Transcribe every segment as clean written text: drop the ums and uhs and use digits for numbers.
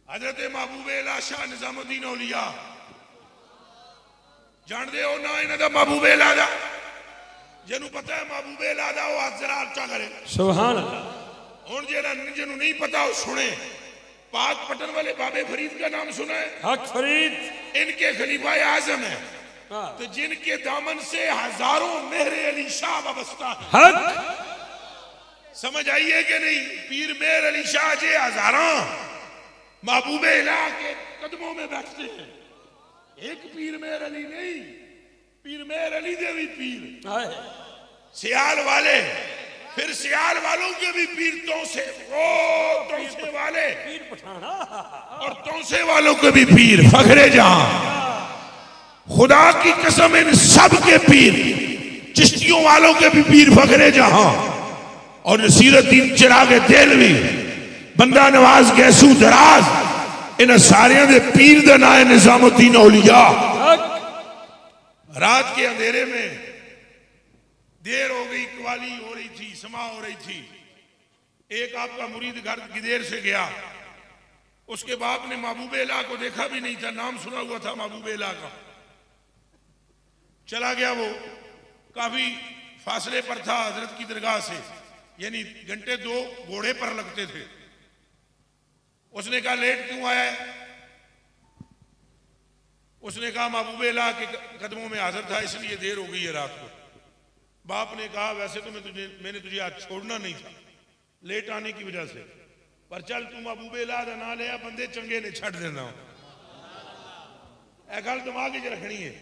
हजरत महबूब अला शाह निजामुद्दीन औलिया जानते हो ना इन्हां दा महबूब अला दा जिन्हों पता है महबूब अला दा वो हाथ जरा ऊंचा करे सुभान अल्लाह। हुण जेड़ा जिन्हों नहीं पता वो सुने। पाक पटन वाले बाबे फरीद का नाम सुना है? हक फरीद इनके खलीफा आजम है, तो जिनके दामन से हजारों मेहरे अली शाह वाबस्ता है। हक समझ आइए कि नहीं? पीर मेहर अली शाह जे हजारों महबूब अला के कदमों में बैठते हैं। एक पीर मेहर अली नहीं, पीर मेहर अली दे भी पीर सियाल वाले, फिर सियाल वालों के भी पीर तौसे, तौसे वाले पीर पठाना और तौसे वालों के भी पीर फखरे जहां। खुदा की कसम इन सब के पीर, चिश्तियों वालों के भी पीर फखरे जहां और नसीरुद्दीन चिराग देलवी, बंदा नवाज गैसू दराज, इन सारे दे पीर दा नाम है निजामुद्दीन औलिया। रात के अंधेरे में देर हो गई, कवाली हो रही थी, समा हो रही थी। एक आपका मुरीद घर गिदेर से गया, उसके बाप ने महबूब अला को देखा भी नहीं था, नाम सुना हुआ था महबूब अला का। चला गया, वो काफी फासले पर था हजरत की दरगाह से, यानी घंटे 2 घोड़े पर लगते थे। उसने कहा लेट क्यों आया है? उसने कहा महबूब अला के कदमों में हाजिर था इसलिए देर हो गई है रात को। बाप ने कहा वैसे तो मैंने तुझे आज छोड़ना नहीं था लेट आने की वजह से, पर चल तू महबूब अला दा नाम लिया, बंदे चंगे ने छड़ देना। यह गल दिमाग च रखनी है।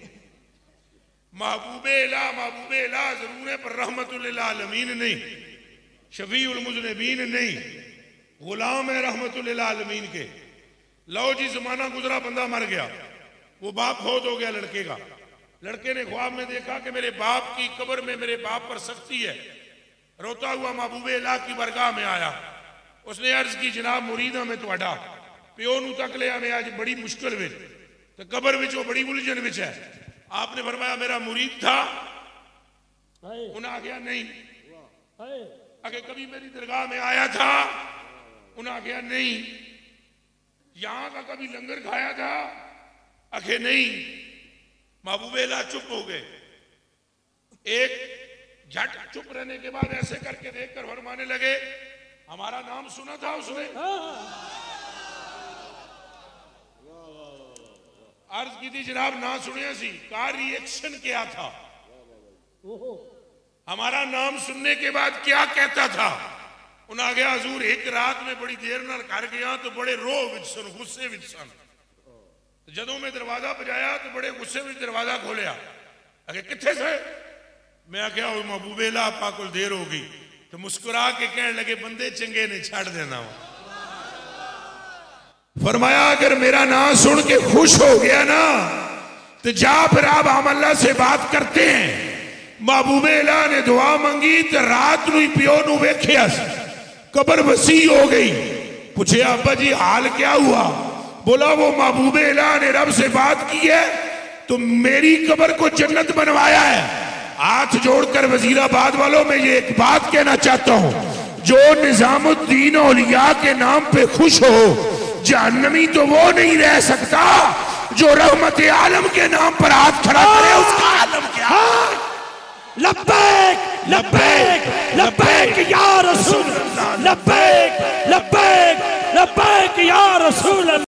महबूब अला जरूर है, पर रहमतुल आलमीन नहीं, शफीउल मुज़निबीन नहीं, गुलाम है रहमतुल आलमीन के। लो जी जमाना गुजरा, बंदा मर गया, वो बाप फौत हो गया लड़के का। लड़के ने ख्वाब में देखा कि मेरे बाप की कब्र में मेरे बाप पर सख्ती है। रोता हुआ महबूब अला की बरगाह में आया। उसने अर्ज की जनाब मुरीदा में तुहाडा प्यो नूं तक लिया, मैं आज बड़ी मुश्किल में, तो कब्र विच वो बड़ी उलझन विच है। आपने फरमाया मेरा मुरीद था? उन्हें आख्या नहीं। अगर कभी मेरी दरगाह में आया था? उन्हें आख्या नहीं। यहां का कभी लंगर खाया था? आखे नहीं। महबूब अला चुप हो गए। एक झट चुप रहने के बाद ऐसे करके देखकर फरमाने लगे हमारा नाम सुना था उसने? अर्ज की थी जनाब ना सुनिया सी, का रिएक्शन क्या था? हमारा नाम सुनने के बाद क्या कहता था? उन्हें आ गया हजूर एक रात में बड़ी देर नाल कर गया तो बड़े रोह विच सन, गुस्से विच सन। जदों में दरवाजा बजाया तो बड़े गुस्से में दरवाजा खोलिया। अगे किथे से? मैं आख्या महबूब अला आपा को देर हो गई, तो मुस्कुरा के कहने लगे बंदे चंगे ने छड़ देना। फरमाया अगर मेरा नाम सुन के खुश हो गया ना तो जा फिर आप हम अल्लाह से बात करते हैं। महबूब अला ने दुआ मंगी तो रात नूं प्यो नूं वेखिया, कब्र वसी हो गई। पूछे अब्बा जी हाल क्या हुआ? बोला वो महबूब अला ने रब से बात की है तो मेरी कब्र को जन्नत बनवाया है। हाथ जोड़कर वजीराबाद वालों में ये एक बात कहना चाहता हूं, जो निजामुद्दीन औलिया के नाम पे खुश हो जहन्नमी तो वो नहीं रह सकता जो रहमत आलम के नाम पर हाथ खड़ा करे, उसका आलम क्या? लब्बैक लब्बैक लब्बैक या रसूल, लब्बैक लब्बैक लब्बैक या रसूल।